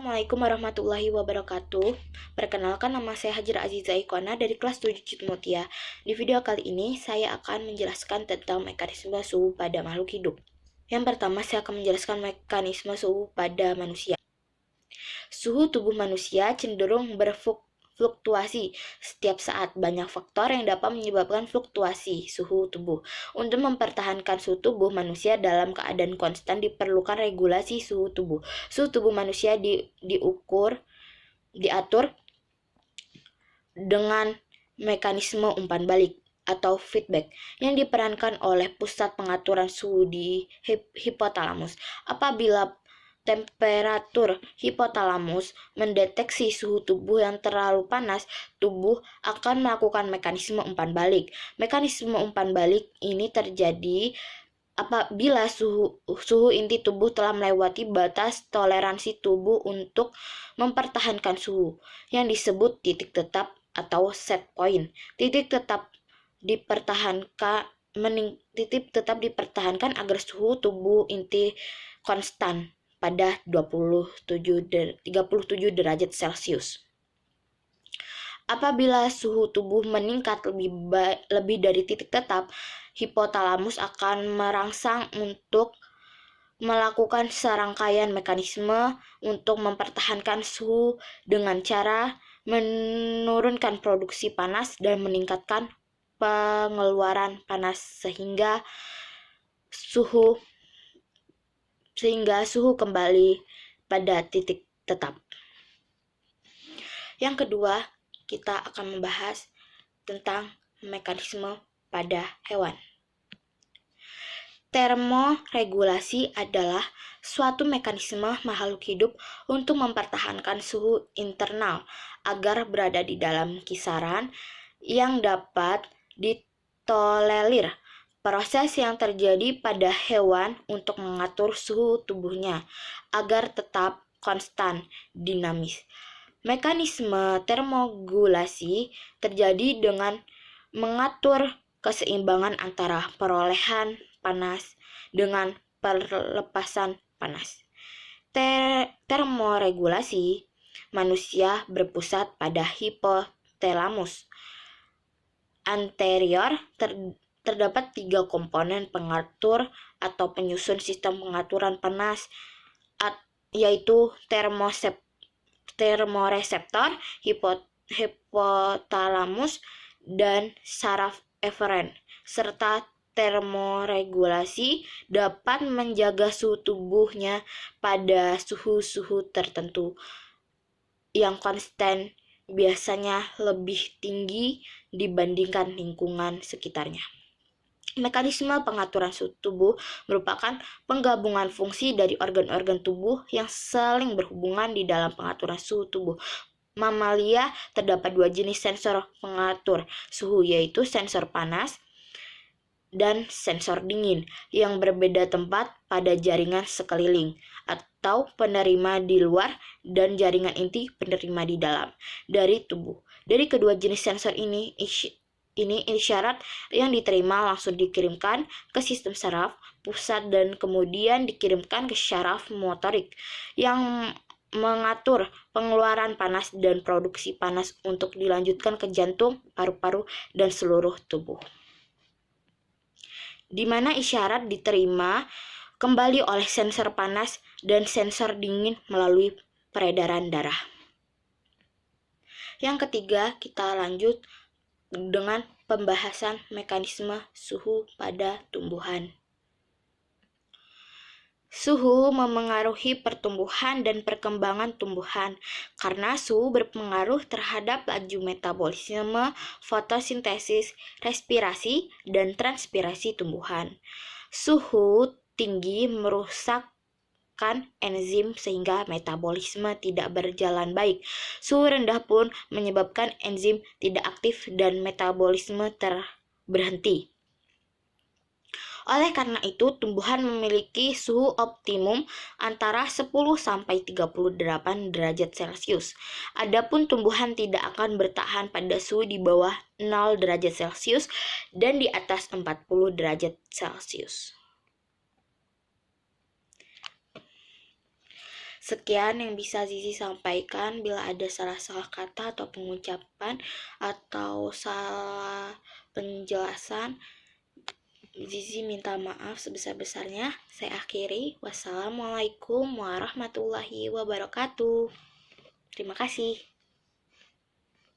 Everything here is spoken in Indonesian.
Assalamualaikum warahmatullahi wabarakatuh. Perkenalkan, nama saya Hajra Aziza Ikona dari kelas 7 Citmutia. Di video kali ini saya akan menjelaskan tentang mekanisme suhu pada makhluk hidup. Yang pertama, saya akan menjelaskan mekanisme suhu pada manusia. Suhu tubuh manusia cenderung berfluktuasi setiap saat. Banyak faktor yang dapat menyebabkan fluktuasi suhu tubuh. Untuk mempertahankan suhu tubuh manusia dalam keadaan konstan diperlukan regulasi suhu tubuh. Suhu tubuh manusia diatur dengan mekanisme umpan balik atau feedback yang diperankan oleh pusat pengaturan suhu di hipotalamus. Apabila temperatur hipotalamus mendeteksi suhu tubuh yang terlalu panas, tubuh akan melakukan mekanisme umpan balik. Mekanisme umpan balik ini terjadi apabila suhu inti tubuh telah melewati batas toleransi tubuh untuk mempertahankan suhu yang disebut titik tetap atau set point. Titik tetap dipertahankan agar suhu tubuh inti konstan pada 37 derajat Celcius. Apabila suhu tubuh meningkat lebih dari titik tetap, hipotalamus akan merangsang untuk melakukan serangkaian mekanisme untuk mempertahankan suhu dengan cara menurunkan produksi panas dan meningkatkan pengeluaran panas sehingga suhu kembali pada titik tetap. Yang kedua, kita akan membahas tentang mekanisme pada hewan. Termoregulasi adalah suatu mekanisme makhluk hidup untuk mempertahankan suhu internal agar berada di dalam kisaran yang dapat ditolerir. Proses yang terjadi pada hewan untuk mengatur suhu tubuhnya agar tetap konstan dinamis. Mekanisme termoregulasi terjadi dengan mengatur keseimbangan antara perolehan panas dengan pelepasan panas. Termoregulasi manusia berpusat pada hipotalamus anterior. Terdapat 3 komponen pengatur atau penyusun sistem pengaturan panas, yaitu termoreseptor, hipotalamus, dan saraf eferen, serta termoregulasi dapat menjaga suhu tubuhnya pada suhu tertentu yang konstan, biasanya lebih tinggi dibandingkan lingkungan sekitarnya. Mekanisme pengaturan suhu tubuh merupakan penggabungan fungsi dari organ-organ tubuh yang saling berhubungan di dalam pengaturan suhu tubuh. Mamalia terdapat 2 jenis sensor pengatur suhu, yaitu sensor panas dan sensor dingin yang berbeda tempat pada jaringan sekeliling atau penerima di luar dan jaringan inti penerima di dalam dari tubuh. Dari kedua jenis sensor ini isyarat yang diterima langsung dikirimkan ke sistem saraf pusat dan kemudian dikirimkan ke syaraf motorik yang mengatur pengeluaran panas dan produksi panas untuk dilanjutkan ke jantung, paru-paru, dan seluruh tubuh, di mana isyarat diterima kembali oleh sensor panas dan sensor dingin melalui peredaran darah. Yang ketiga, kita lanjut dengan pembahasan mekanisme suhu pada tumbuhan. Suhu memengaruhi pertumbuhan dan perkembangan tumbuhan karena suhu berpengaruh terhadap laju metabolisme, fotosintesis, respirasi, dan transpirasi tumbuhan. Suhu tinggi merusakkan enzim sehingga metabolisme tidak berjalan baik. Suhu rendah pun menyebabkan enzim tidak aktif dan metabolisme berhenti. Oleh karena itu, tumbuhan memiliki suhu optimum antara 10-38 derajat Celcius. Adapun tumbuhan tidak akan bertahan pada suhu di bawah 0 derajat Celcius dan di atas 40 derajat Celcius. Sekian yang bisa Zizi sampaikan. Bila ada salah-salah kata atau pengucapan atau salah penjelasan, Zizi minta maaf sebesar-besarnya. Saya akhiri. Wassalamualaikum warahmatullahi wabarakatuh. Terima kasih.